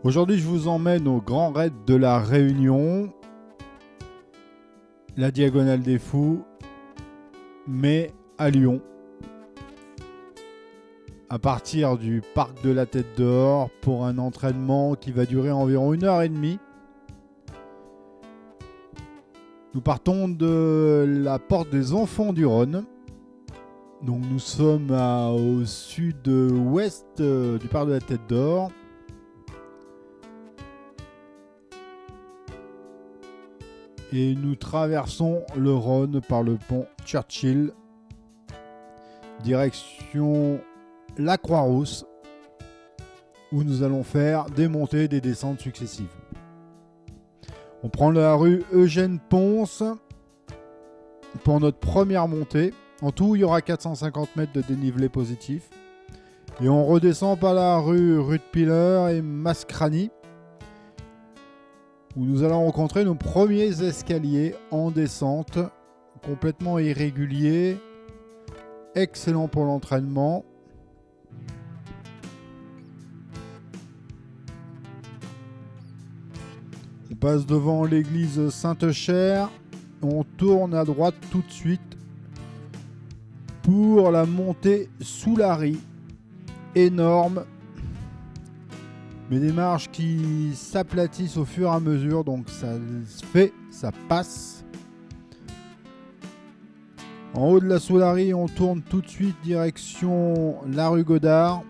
Aujourd'hui, je vous emmène au Grand Raid de la Réunion, la Diagonale des Fous, mais à Lyon, à partir du parc de la Tête d'Or pour un entraînement qui va durer environ 1h30. Nous partons de la porte des Enfants du Rhône. Donc nous sommes au sud-ouest du parc de la Tête d'Or. Et nous traversons le Rhône par le pont Churchill, direction la Croix-Rousse, où nous allons faire des montées et des descentes successives. On prend la rue Eugène Ponce pour notre première montée. En tout, il y aura 450 mètres de dénivelé positif. Et on redescend par la rue Rudpiller et Mascrany, où nous allons rencontrer nos premiers escaliers en descente, complètement irréguliers, excellents pour l'entraînement. On passe devant l'église Sainte-Chère, on tourne à droite tout de suite pour la montée sous Lary, énorme, mais des marches qui s'aplatissent au fur et à mesure, donc ça se fait, ça passe. En haut de la Soulary, on tourne tout de suite direction la rue Godard.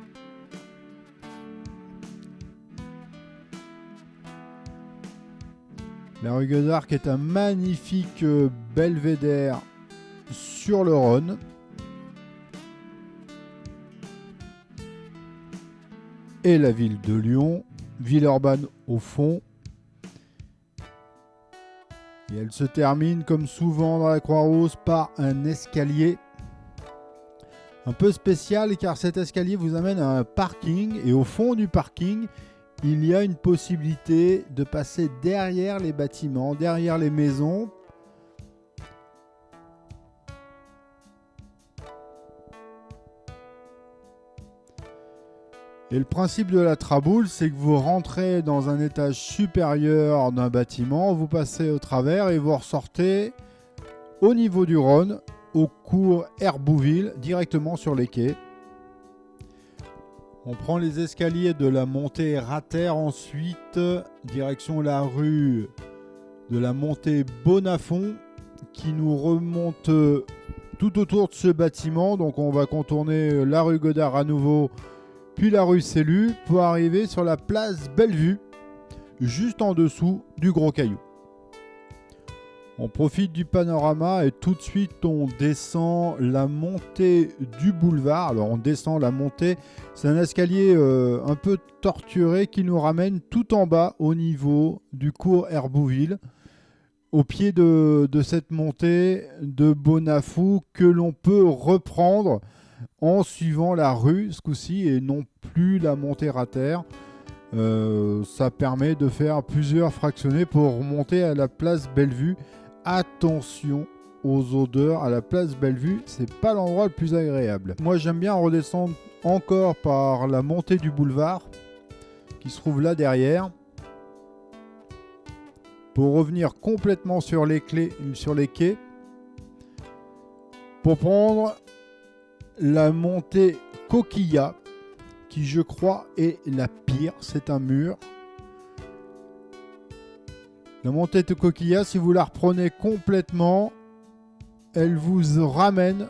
La rue Godard qui est un magnifique belvédère sur le Rhône. Et la ville de Lyon, Villeurbanne au fond. Et elle se termine comme souvent dans la Croix-Rousse par un escalier un peu spécial, car cet escalier vous amène à un parking, et au fond du parking il y a une possibilité de passer derrière les bâtiments, derrière les maisons. Et le principe de la traboule, c'est que vous rentrez dans un étage supérieur d'un bâtiment, vous passez au travers et vous ressortez au niveau du Rhône, au cours Herbouville, directement sur les quais. On prend les escaliers de la montée Rater ensuite, direction la rue de la montée Bonafont, qui nous remonte tout autour de ce bâtiment. Donc on va contourner la rue Godard à nouveau, puis la rue Cellu, pour arriver sur la place Bellevue, juste en dessous du Gros Caillou. On profite du panorama et tout de suite on descend la montée du boulevard. Alors on descend la montée, c'est un escalier un peu torturé qui nous ramène tout en bas au niveau du cours Herbouville, au pied de cette montée de Bonafont que l'on peut reprendre en suivant la rue ce coup-ci et non plus la montée Rater. Ça permet de faire plusieurs fractionnés pour remonter à la place Bellevue. Attention aux odeurs à la place Bellevue, c'est pas l'endroit le plus agréable. Moi j'aime bien redescendre encore par la montée du boulevard qui se trouve là derrière pour revenir complètement sur les quais pour prendre la montée Coquillat, qui je crois est la pire. C'est un mur. La montée de Coquillat, si vous la reprenez complètement, elle vous ramène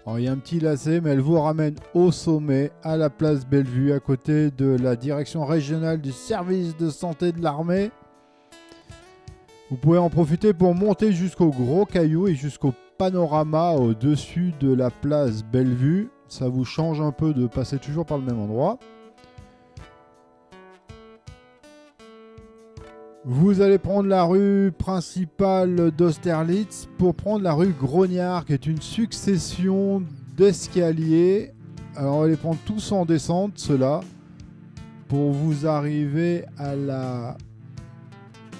alors il y a un petit lacet, mais elle vous ramène au sommet, à la place Bellevue, à côté de la direction régionale du service de santé de l'armée. Vous pouvez en profiter pour monter jusqu'au Gros Caillou et jusqu'au panorama au-dessus de la place Bellevue. Ça vous change un peu de passer toujours par le même endroit. Vous allez prendre la rue principale d'Austerlitz pour prendre la rue Grognard, qui est une succession d'escaliers. Alors on va les prendre tous en descente, ceux-là, pour vous arriver à la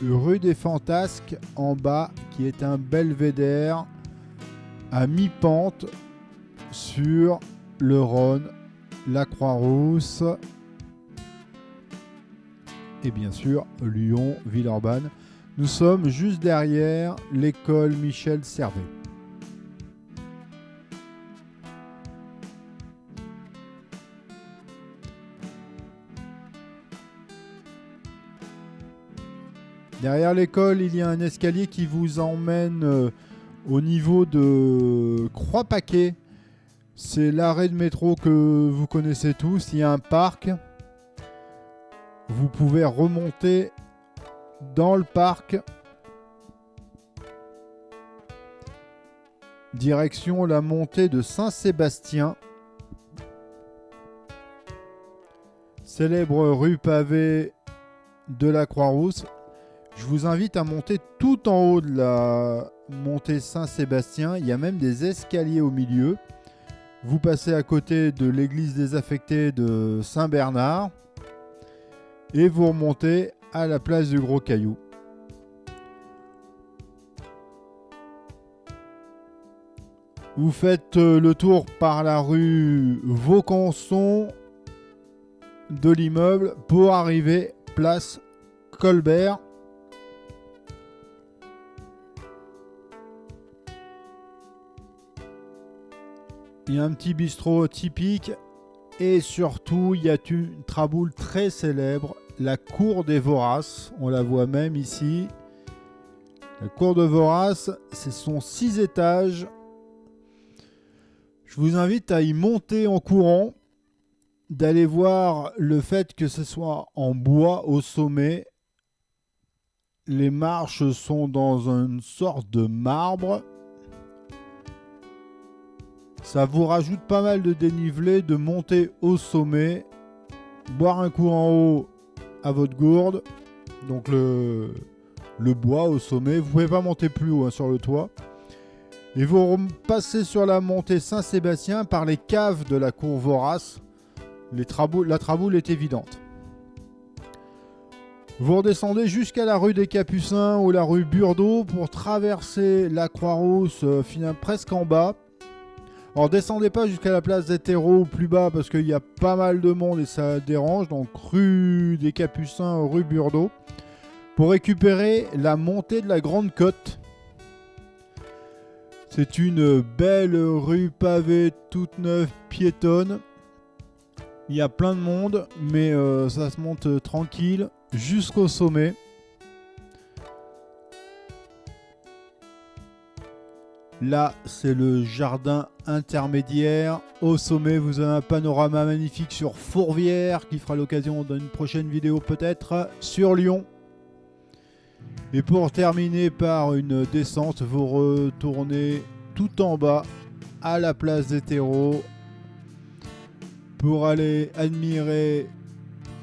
rue des Fantasques en bas, qui est un belvédère à mi-pente sur le Rhône, la Croix-Rousse et bien sûr Lyon, Villeurbanne. Nous sommes juste derrière l'école Michel Servet. Derrière l'école, il y a un escalier qui vous emmène au niveau de Croix-Paquet. C'est l'arrêt de métro que vous connaissez tous. Il y a un parc. Vous pouvez remonter dans le parc. Direction la montée de Saint-Sébastien. Célèbre rue pavée de la Croix-Rousse. Je vous invite à monter tout en haut de la montée Saint-Sébastien. Il y a même des escaliers au milieu. Vous passez à côté de l'église désaffectée de Saint-Bernard. Et vous remontez à la place du Gros Caillou. Vous faites le tour par la rue Vaucanson de l'immeuble pour arriver place Colbert. Il y a un petit bistrot typique et surtout il y a une traboule très célèbre, la cour des Voraces. On la voit même ici. La cour de Voraces, ce sont 6 étages. Je vous invite à y monter en courant, d'aller voir le fait que ce soit en bois au sommet. Les marches sont dans une sorte de marbre. Ça vous rajoute pas mal de dénivelé, de monter au sommet, boire un coup en haut à votre gourde, donc le bois au sommet. Vous pouvez pas monter plus haut sur le toit. Et vous passez sur la montée Saint-Sébastien par les caves de la cour Vorace. La traboule est évidente. Vous redescendez jusqu'à la rue des Capucins ou la rue Burdeau pour traverser la Croix-Rousse presque en bas. Alors descendez pas jusqu'à la place des terreaux ou plus bas parce qu'il y a pas mal de monde et ça dérange. Donc rue des Capucins, rue Burdeau. Pour récupérer la montée de la Grande Côte. C'est une belle rue pavée toute neuve, piétonne. Il y a plein de monde mais ça se monte tranquille jusqu'au sommet. Là, c'est le jardin intermédiaire. Au sommet, vous avez un panorama magnifique sur Fourvière qui fera l'occasion d'une prochaine vidéo peut-être sur Lyon. Et pour terminer par une descente, vous retournez tout en bas à la place des terreaux pour aller admirer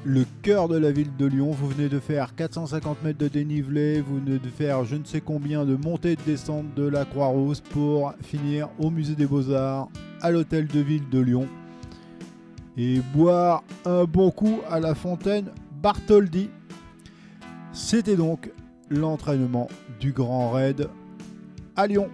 le cœur de la ville de Lyon. Vous venez de faire 450 mètres de dénivelé, vous venez de faire je ne sais combien de montées et de descentes de la Croix-Rousse pour finir au musée des Beaux-Arts, à l'hôtel de ville de Lyon et boire un bon coup à la fontaine Bartholdi. C'était donc l'entraînement du Grand Raid à Lyon.